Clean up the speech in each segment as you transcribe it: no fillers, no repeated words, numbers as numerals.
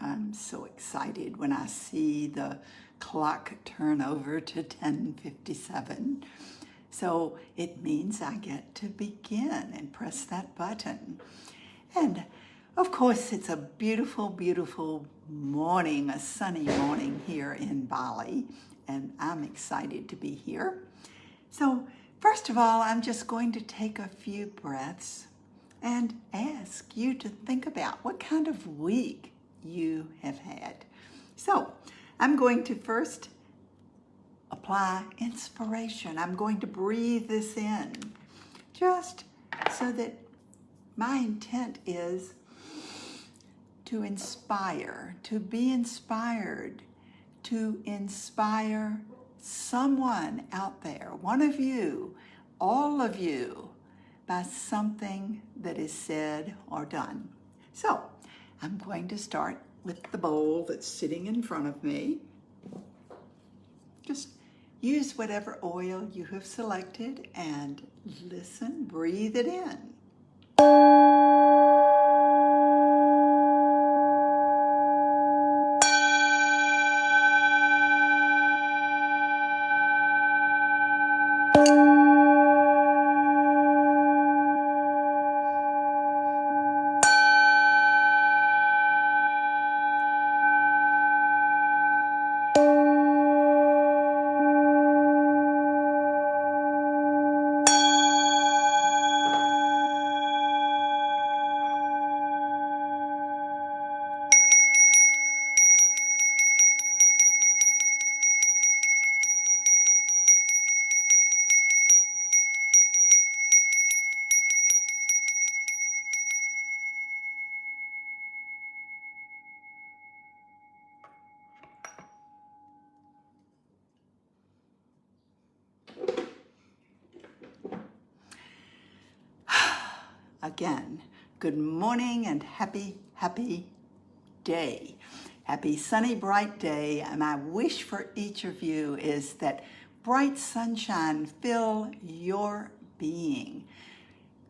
I'm so excited when I see the clock turn over to 10:57. So it means I get to begin and press that button. And of course, it's a beautiful, beautiful morning, a sunny morning here in Bali, and I'm excited to be here. So first of all, I'm just going to take a few breaths and ask you to think about what kind of week you have had. So I'm going to first apply inspiration. I'm going to breathe this in just so that my intent is to inspire, to be inspired, to inspire someone out there, one of you, all of you, by something that is said or done. So I'm going to start with the bowl that's sitting in front of me. Just use whatever oil you have selected and listen, breathe it in. Again, good morning and happy day. Happy sunny, bright day. And my wish for each of you is that bright sunshine fill your being,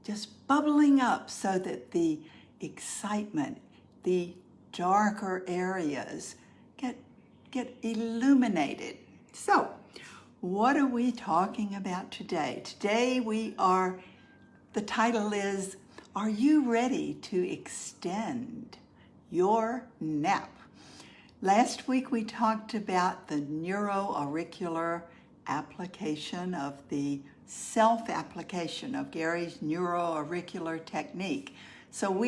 just bubbling up so that the excitement, the darker areas get illuminated. So, what are we talking about today? Today the title is, are you ready to extend your nap? Last week we talked about the neuroauricular application of the self-application of Gary's neuroauricular technique. So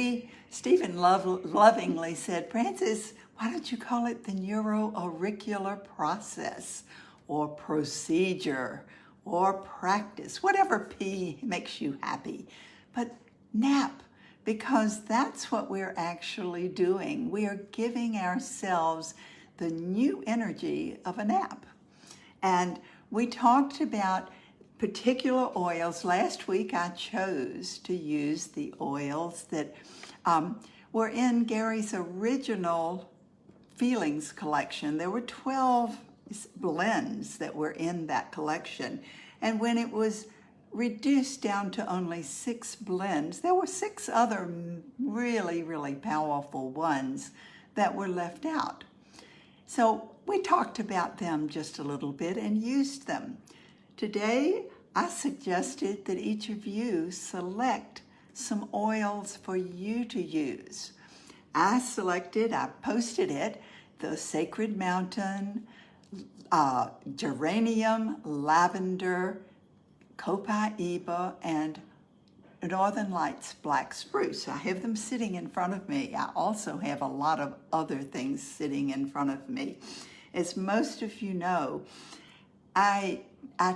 Stephen lovingly said, Francis, why don't you call it the neuroauricular process or procedure or practice, whatever P makes you happy. But nap, because that's what we're actually doing. We are giving ourselves the new energy of a nap. And we talked about particular oils. Last week I chose to use the oils that were in Gary's original Feelings collection. There were 12 blends that were in that collection. And when it was reduced down to only 6 blends, there were 6 other really, really powerful ones that were left out. So we talked about them just a little bit and used them. Today, I suggested that each of you select some oils for you to use. I posted it, the Sacred Mountain, Geranium, Lavender, copaiba, and Northern Lights Black Spruce. I have them sitting in front of me. I also have a lot of other things sitting in front of me. As most of you know, I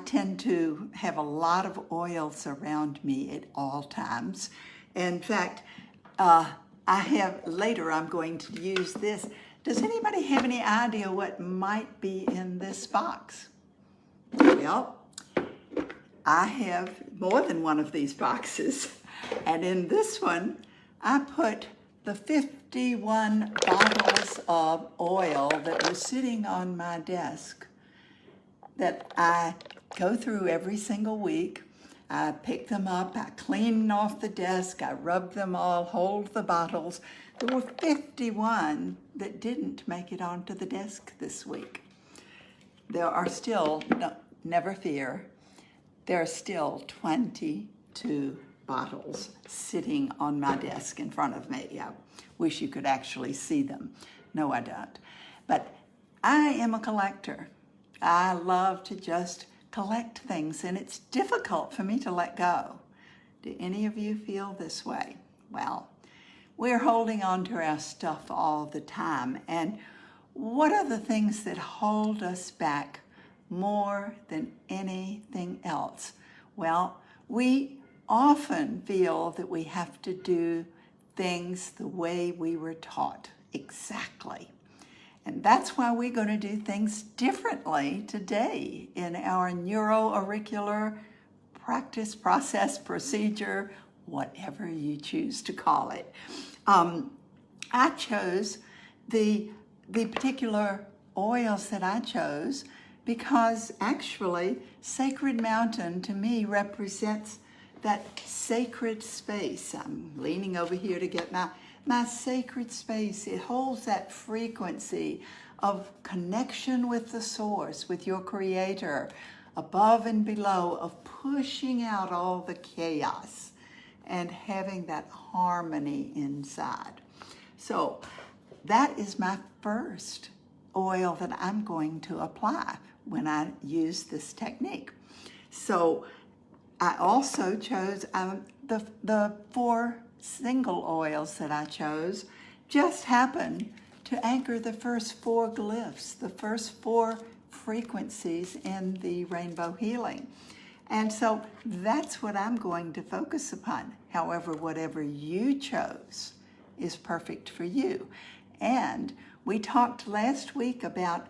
tend to have a lot of oils around me at all times. In fact, later I'm going to use this. Does anybody have any idea what might be in this box? Well, I have more than one of these boxes. And in this one, I put the 51 bottles of oil that were sitting on my desk that I go through every single week. I pick them up, I clean off the desk, I rub them all, hold the bottles. There were 51 that didn't make it onto the desk this week. There are still, no, never fear, there are still 22 bottles sitting on my desk in front of me. I wish you could actually see them. No, I don't. But I am a collector. I love to just collect things, and it's difficult for me to let go. Do any of you feel this way? Well, we're holding on to our stuff all the time, and what are the things that hold us back more than anything else? Well, we often feel that we have to do things the way we were taught, exactly. And that's why we're going to do things differently today in our neuroauricular practice, process, procedure, whatever you choose to call it. I chose the particular oils that I chose because actually Sacred Mountain to me represents that sacred space. I'm leaning over here to get my sacred space. It holds that frequency of connection with the source, with your creator, above and below, of pushing out all the chaos and having that harmony inside. So that is my first oil that I'm going to apply when I use this technique. So I also chose the 4 single oils that I chose just happened to anchor the first 4 glyphs, the first 4 frequencies in the rainbow healing. And so that's what I'm going to focus upon. However, whatever you chose is perfect for you. And we talked last week about,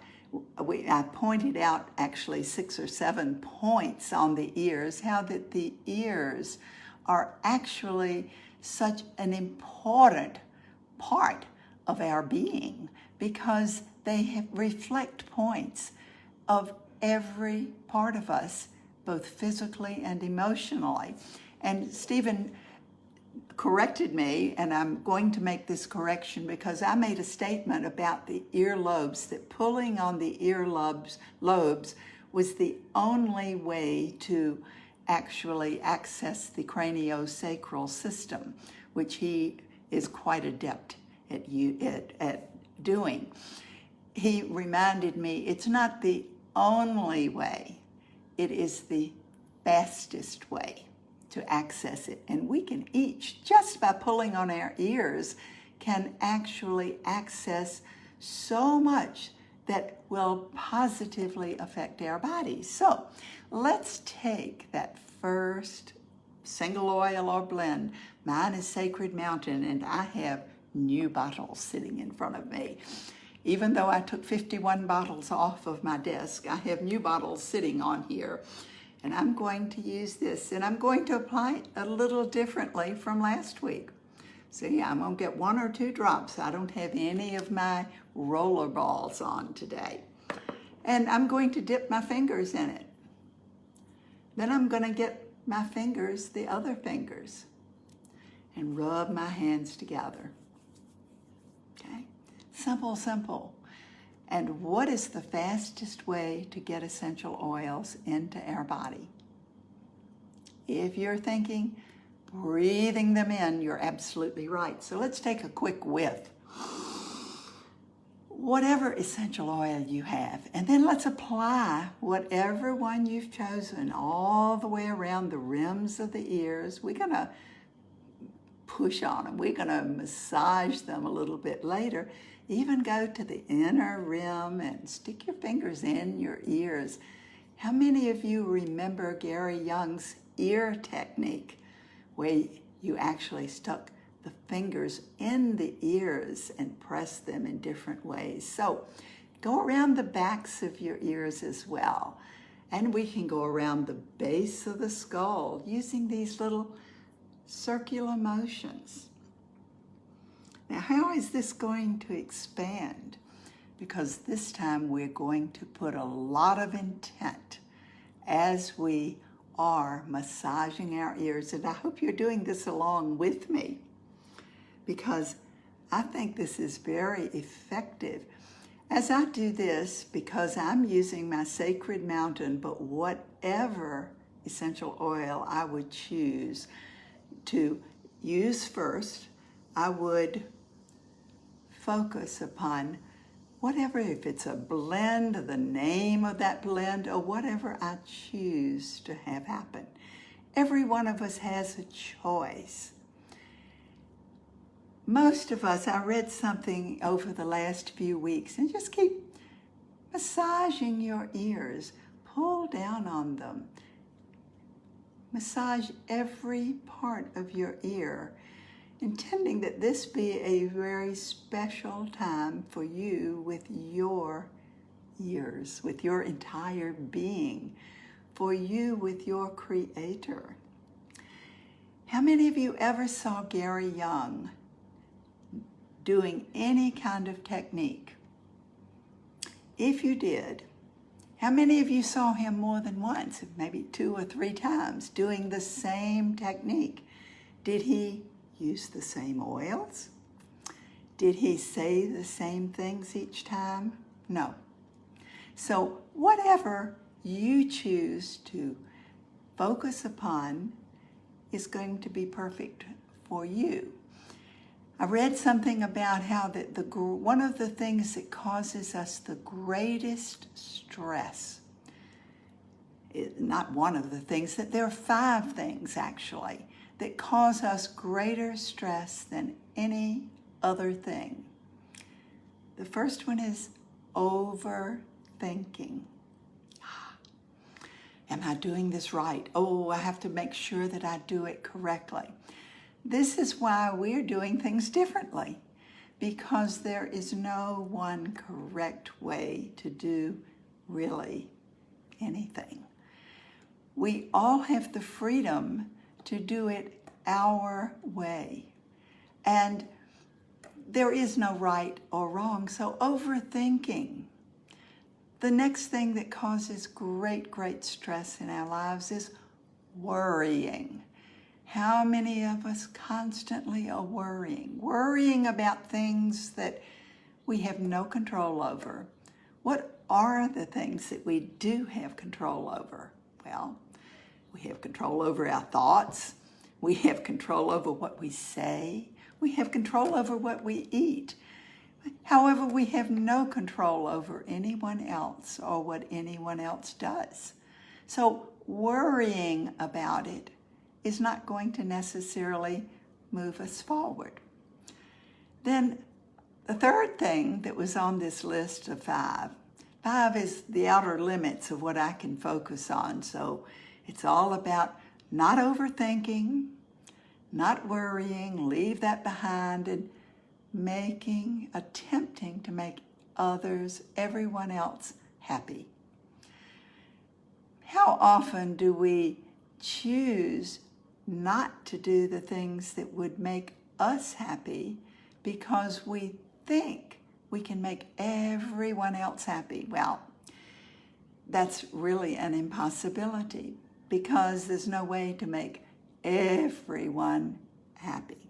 I pointed out actually 6 or 7 points on the ears, how that the ears are actually such an important part of our being because they reflect points of every part of us, both physically and emotionally. And Stephen corrected me, and I'm going to make this correction because I made a statement about the earlobes, that pulling on the earlobes was the only way to actually access the craniosacral system, which he is quite adept at doing. He reminded me it's not the only way, it is the fastest way to access it. And we can each, just by pulling on our ears, can actually access so much that will positively affect our bodies. So let's take that first single oil or blend. Mine is Sacred Mountain, and I have new bottles sitting in front of me. Even though I took 51 bottles off of my desk, I have new bottles sitting on here. And I'm going to use this, and I'm going to apply it a little differently from last week. See, I'm going to get 1 or 2 drops. I don't have any of my roller balls on today. And I'm going to dip my fingers in it. Then I'm going to get my fingers, the other fingers, and rub my hands together. Okay? Simple, simple. And what is the fastest way to get essential oils into our body? If you're thinking, breathing them in, you're absolutely right. So let's take a quick whiff. Whatever essential oil you have, and then let's apply whatever one you've chosen all the way around the rims of the ears. We're going to push on them. We're going to massage them a little bit later. Even go to the inner rim and stick your fingers in your ears. How many of you remember Gary Young's ear technique, where you actually stuck the fingers in the ears and pressed them in different ways? So go around the backs of your ears as well. And we can go around the base of the skull using these little circular motions. Now, how is this going to expand? Because this time we're going to put a lot of intent as we are massaging our ears. And I hope you're doing this along with me, because I think this is very effective. As I do this, because I'm using my Sacred Mountain, but whatever essential oil I would choose to use first, I would focus upon whatever, if it's a blend, the name of that blend, or whatever I choose to have happen. Every one of us has a choice. Most of us, I read something over the last few weeks, and just keep massaging your ears. Pull down on them. Massage every part of your ear, intending that this be a very special time for you with your ears, with your entire being, for you with your Creator. How many of you ever saw Gary Young doing any kind of technique? If you did, how many of you saw him more than once, maybe 2 or 3 times, doing the same technique? Did he use the same oils? Did he say the same things each time? No. So whatever you choose to focus upon is going to be perfect for you. I read something about how that one of the things that causes us the greatest stress, not one of the things, that there are 5 things actually that cause us greater stress than any other thing. The first one is overthinking. Am I doing this right? Oh, I have to make sure that I do it correctly. This is why we're doing things differently, because there is no one correct way to do really anything. We all have the freedom to do it our way. And there is no right or wrong, so overthinking. The next thing that causes great stress in our lives is worrying. How many of us constantly are worrying about things that we have no control over? What are the things that we do have control over? Well, we have control over our thoughts. We have control over what we say. We have control over what we eat. However, we have no control over anyone else or what anyone else does. So worrying about it is not going to necessarily move us forward. Then the third thing that was on this list of 5 is the outer limits of what I can focus on. So it's all about not overthinking, not worrying, leave that behind, and attempting to make others, everyone else, happy. How often do we choose not to do the things that would make us happy because we think we can make everyone else happy? Well, that's really an impossibility, because there's no way to make everyone happy.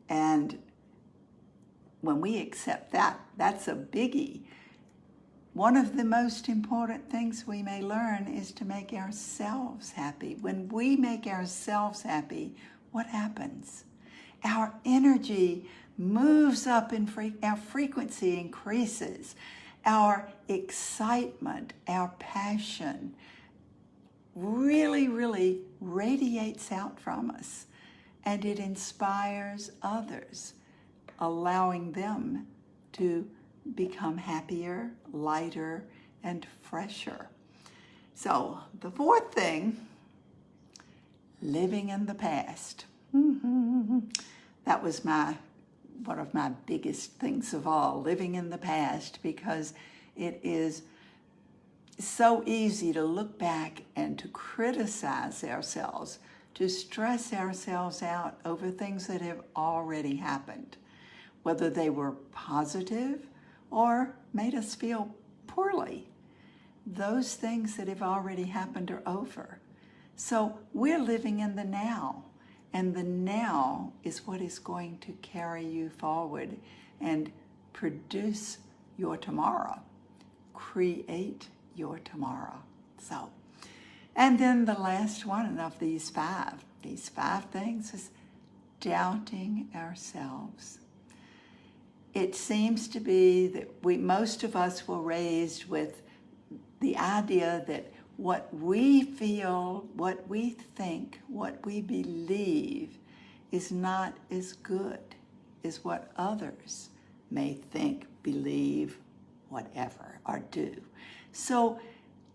And when we accept that, that's a biggie. One of the most important things we may learn is to make ourselves happy. When we make ourselves happy, what happens? Our energy moves up, and our frequency increases. Our excitement, our passion really radiates out from us, and it inspires others, allowing them to become happier, lighter, and fresher. So the 4th thing, living in the past. That was one of my biggest things of all, living in the past, because it is so easy to look back and to criticize ourselves, to stress ourselves out over things that have already happened, whether they were positive or made us feel poorly. Those things that have already happened are over. So we're living in the now, And the now is what is going to carry you forward and produce your tomorrow. Create your tomorrow. So, and then the last one of these five things is doubting ourselves. It seems to be that most of us were raised with the idea that what we feel, what we think, what we believe is not as good as what others may think, believe, whatever, or do. So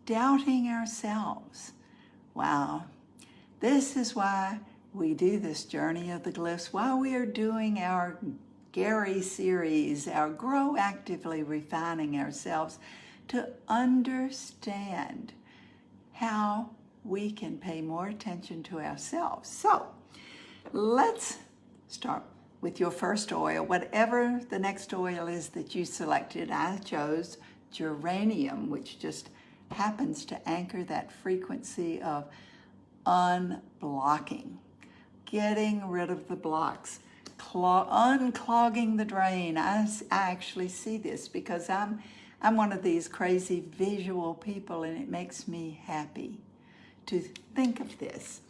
doubting ourselves. Wow. This is why we do this Journey of the Glyphs, while we are doing our Gary series, our Grow Actively Refining Ourselves, to understand how we can pay more attention to ourselves. So let's start with your first oil. Whatever the next oil is that you selected, I chose Geranium, which just happens to anchor that frequency of unblocking, getting rid of the blocks, unclogging the drain. I actually see this because I'm one of these crazy visual people, and it makes me happy to think of this.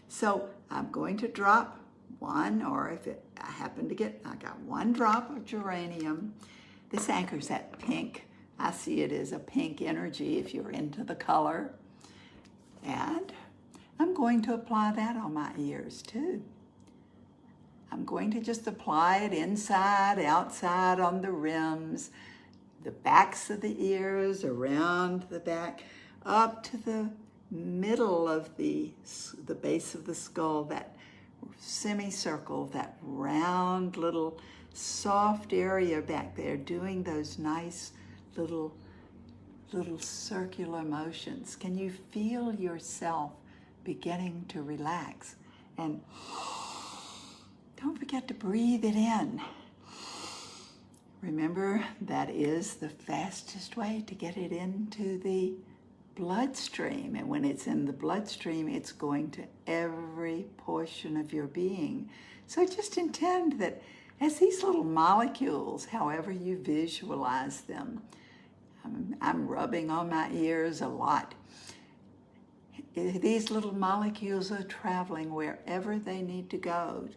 So I'm going to drop one, or if I happen to I got one drop of Geranium. This anchors that pink. I see it as a pink energy if you're into the color. And I'm going to apply that on my ears too. I'm going to just apply it inside, outside, on the rims, the backs of the ears, around the back, up to the middle of the base of the skull, that semicircle, that round little soft area back there, doing those nice little circular motions. Can you feel yourself beginning to relax? And don't forget to breathe it in. Remember, that is the fastest way to get it into the bloodstream. And when it's in the bloodstream, it's going to every portion of your being. So just intend that as these little molecules, however you visualize them, I'm rubbing on my ears a lot. These little molecules are traveling wherever they need to go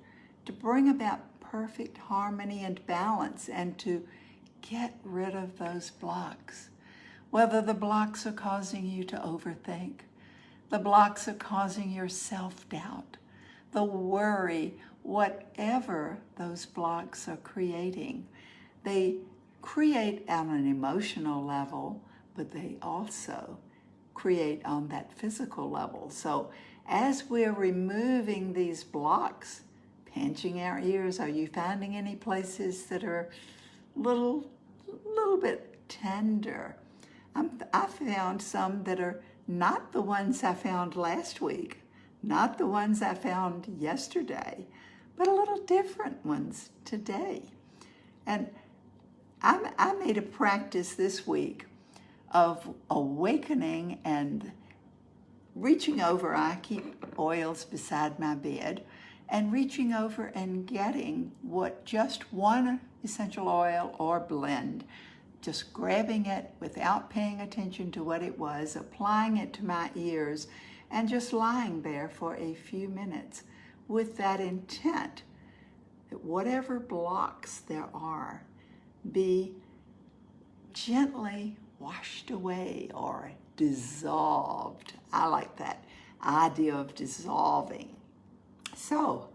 to bring about perfect harmony and balance, and to get rid of those blocks. Whether the blocks are causing you to overthink, the blocks are causing your self-doubt, the worry, whatever those blocks are creating. They create on an emotional level, but they also create on that physical level. So as we're removing these blocks, pinching our ears, are you finding any places that are a little bit tender? I found some that are not the ones I found last week, not the ones I found yesterday, but a little different ones today. And I made a practice this week of awakening and reaching over. I keep oils beside my bed, and reaching over and getting just one essential oil or blend, just grabbing it without paying attention to what it was, applying it to my ears, and just lying there for a few minutes with that intent that whatever blocks there are be gently washed away or dissolved. I like that idea of dissolving. So,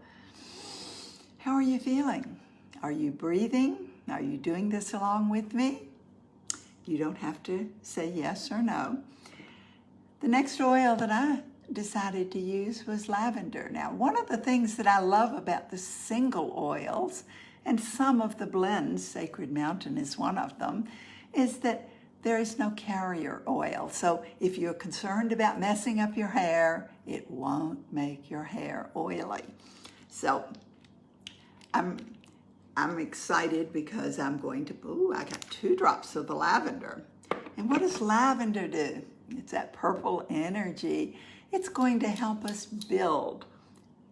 how are you feeling? Are you breathing? Are you doing this along with me? You don't have to say yes or no. The next oil that I decided to use was lavender. Now, one of the things that I love about the single oils, and some of the blends, Sacred Mountain is one of them, is that there is no carrier oil. So if you're concerned about messing up your hair, it won't make your hair oily. So I'm excited because I'm going to, I got 2 drops of the lavender. And what does lavender do? It's that purple energy. It's going to help us build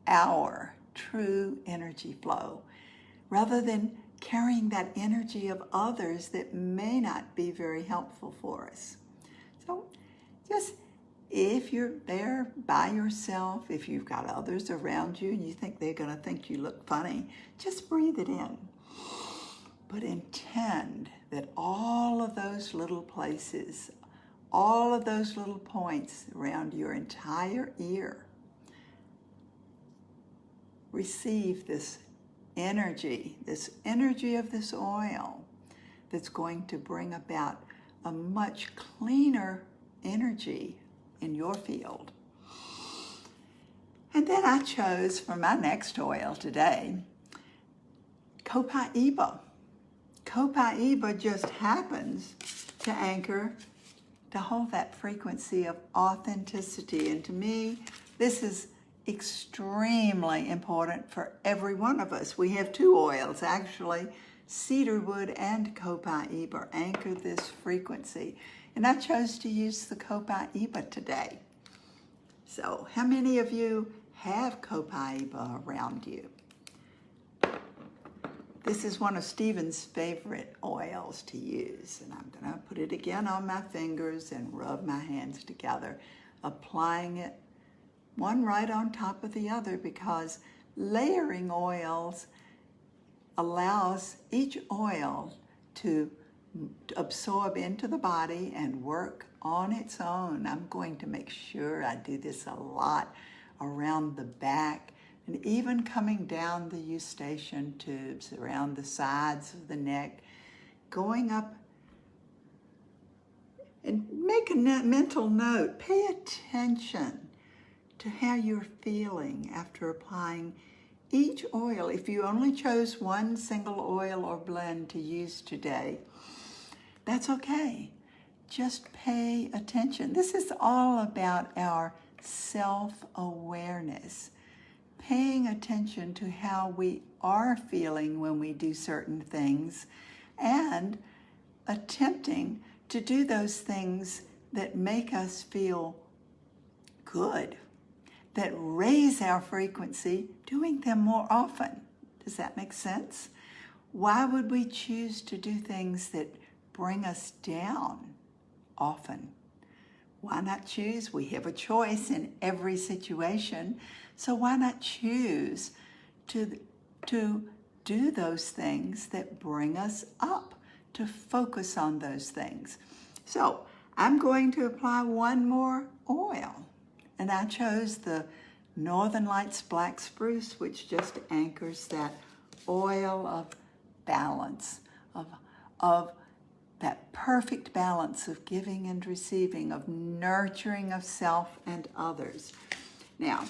our true energy flow, rather than carrying that energy of others that may not be very helpful for us. So just, if you're there by yourself, if you've got others around you and you think they're going to think you look funny, just breathe it in. But intend that all of those little places, all of those little points around your entire ear, receive this energy of this oil that's going to bring about a much cleaner energy in your field. And then I chose for my next oil today, copaiba. Copaiba just happens to anchor, to hold that frequency of authenticity. And to me, this is extremely important for every one of us. We have two oils, actually, cedarwood and copaiba anchor this frequency. And I chose to use the copaiba today. So how many of you have copaiba around you? This is one of Stephen's favorite oils to use. And I'm going to put it again on my fingers and rub my hands together, applying it one right on top of the other, because layering oils allows each oil to absorb into the body and work on its own. I'm going to make sure I do this a lot around the back and even coming down the eustachian tubes, around the sides of the neck, going up. And make a mental note, pay attention to how you're feeling after applying each oil. If you only chose one single oil or blend to use today, that's okay. Just pay attention. This is all about our self-awareness, paying attention to how we are feeling when we do certain things and attempting to do those things that make us feel good, that raise our frequency, doing them more often. Does that make sense? Why would we choose to do things that bring us down often? Why not choose? We have a choice in every situation, so why not choose to do those things that bring us up, to focus on those things? So I'm going to apply one more oil, and I chose the Northern Lights Black Spruce, which just anchors that oil of balance, of that perfect balance of giving and receiving, of nurturing of self and others. Now,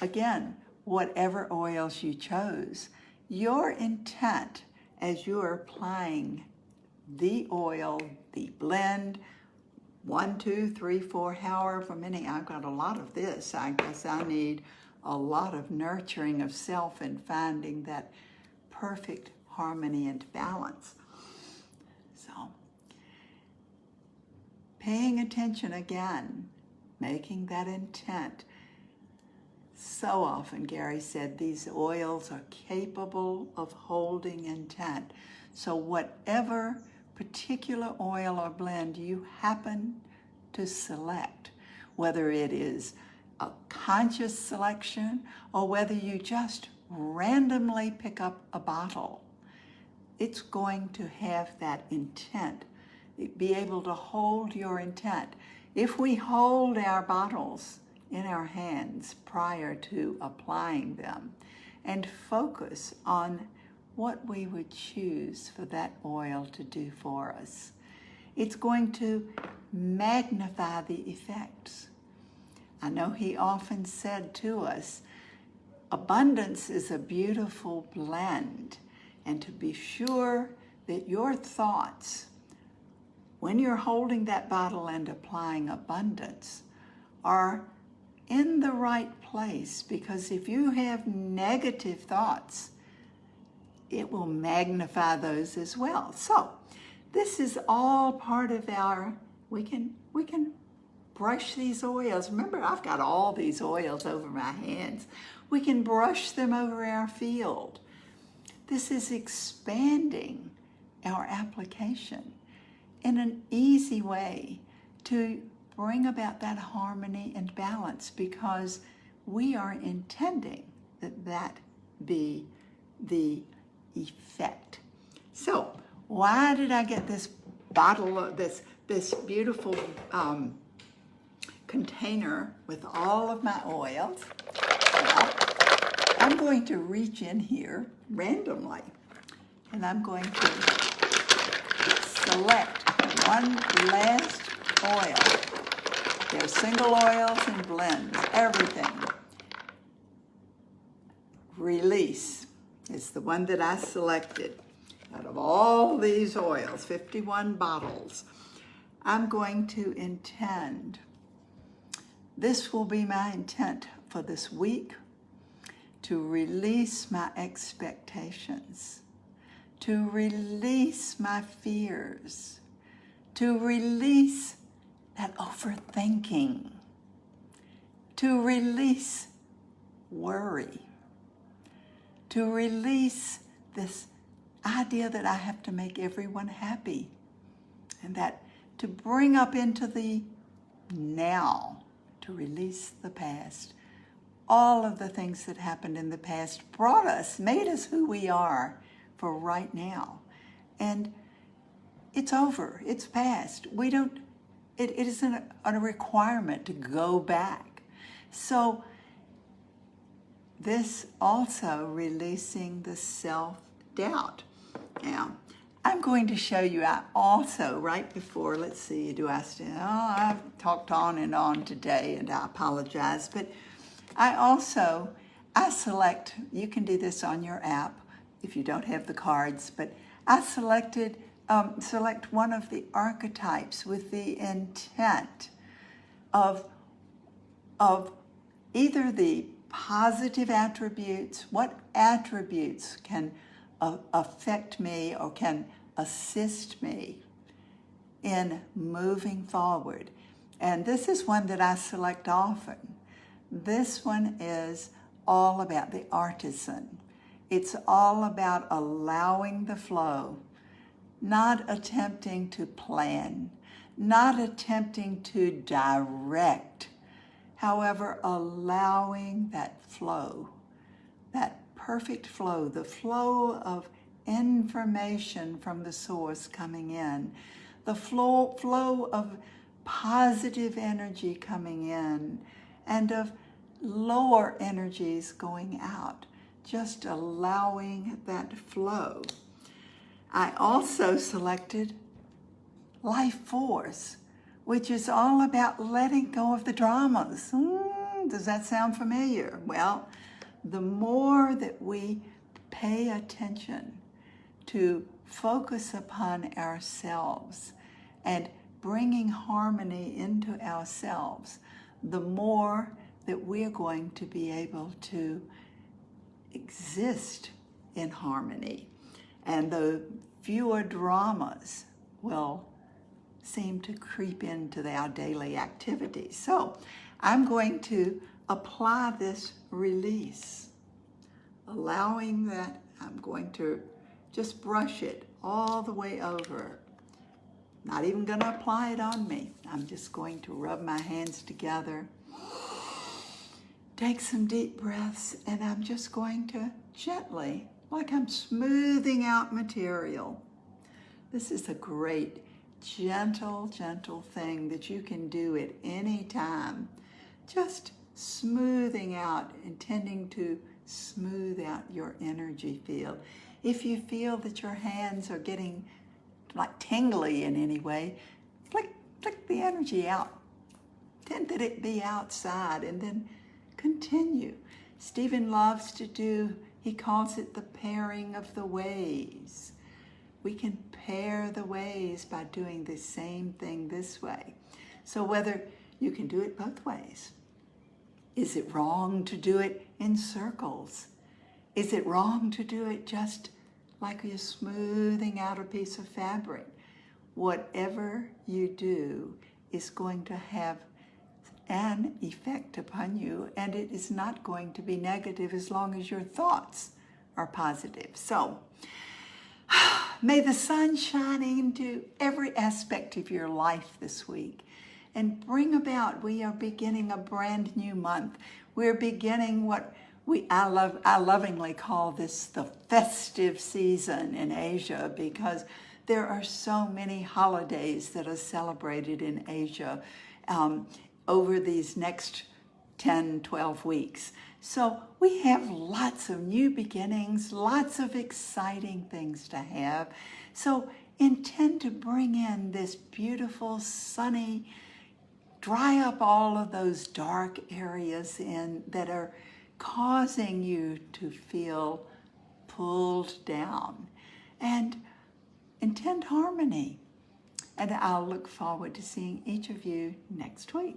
again, whatever oils you chose, your intent as you are applying the oil, the blend, 1, 2, 3, 4, however many. I've got a lot of this. I guess I need a lot of nurturing of self and finding that perfect harmony and balance. So, paying attention again, making that intent. So often, Gary said, these oils are capable of holding intent. So whatever particular oil or blend you happen to select, whether it is a conscious selection or whether you just randomly pick up a bottle, it's going to have that intent, be able to hold your intent. If we hold our bottles in our hands prior to applying them and focus on what we would choose for that oil to do for us, it's going to magnify the effects. I know he often said to us, abundance is a beautiful blend, and to be sure that your thoughts, when you're holding that bottle and applying abundance, are in the right place, because if you have negative thoughts, it will magnify those as well. So this is all part of our, we can brush these oils. Remember, I've got all these oils over my hands. We can brush them over our field. This is expanding our application in an easy way to bring about that harmony and balance, because we are intending that that be the effect. So why did I get this bottle of this beautiful container with all of my oils? Well, I'm going to reach in here randomly, and I'm going to select one last oil. There's single oils and blends, everything. Release is the one that I selected. Out of all these oils, 51 bottles, I'm going to intend, this will be my intent for this week, to release my expectations, to release my fears, to release that overthinking, to release worry, to release this idea that I have to make everyone happy, and that to bring up into the now, to release the past. All of the things that happened in the past made us who we are for right now. And it's over, it's past. It isn't a requirement to go back. So this also releasing the self-doubt. Now, I'm going to show you, I also, right before, let's see, I've talked on and on today, and I apologize, but I select, you can do this on your app if you don't have the cards, but I select one of the archetypes with the intent of either the positive attributes, what attributes can affect me or can assist me in moving forward. And this is one that I select often. This one is all about the Artisan. It's all about allowing the flow, not attempting to plan, not attempting to direct, however, allowing that flow, that perfect flow, the flow of information from the source coming in, the flow of positive energy coming in, and of lower energies going out, just allowing that flow. I also selected Life Force, which is all about letting go of the dramas. Does that sound familiar? Well, the more that we pay attention to focus upon ourselves and bringing harmony into ourselves, the more that we're going to be able to exist in harmony, and the fewer dramas will seem to creep into our daily activities. So I'm going to apply this release, allowing that. I'm going to just brush it all the way over. Not even going to apply it on me. I'm just going to rub my hands together, take some deep breaths, and I'm just going to gently, like I'm smoothing out material. This is a great, gentle thing that you can do at any time. Just smoothing out, intending to smooth out your energy field. If you feel that your hands are getting like tingly in any way, flick the energy out. Intend that it be outside, and then continue. Stephen loves to do, he calls it the pairing of the ways. We can pair the ways by doing the same thing this way. So whether you can do it both ways. Is it wrong to do it in circles? Is it wrong to do it just like you're smoothing out a piece of fabric? Whatever you do is going to have an effect upon you, and it is not going to be negative as long as your thoughts are positive. So may the sun shine into every aspect of your life this week and bring about, we are beginning a brand new month. We're beginning what I lovingly call this the festive season in Asia, because there are so many holidays that are celebrated in Asia over these next 10, 12 weeks. So we have lots of new beginnings, lots of exciting things to have. So intend to bring in this beautiful, sunny, dry up all of those dark areas that are causing you to feel pulled down, and intend harmony. And I'll look forward to seeing each of you next week.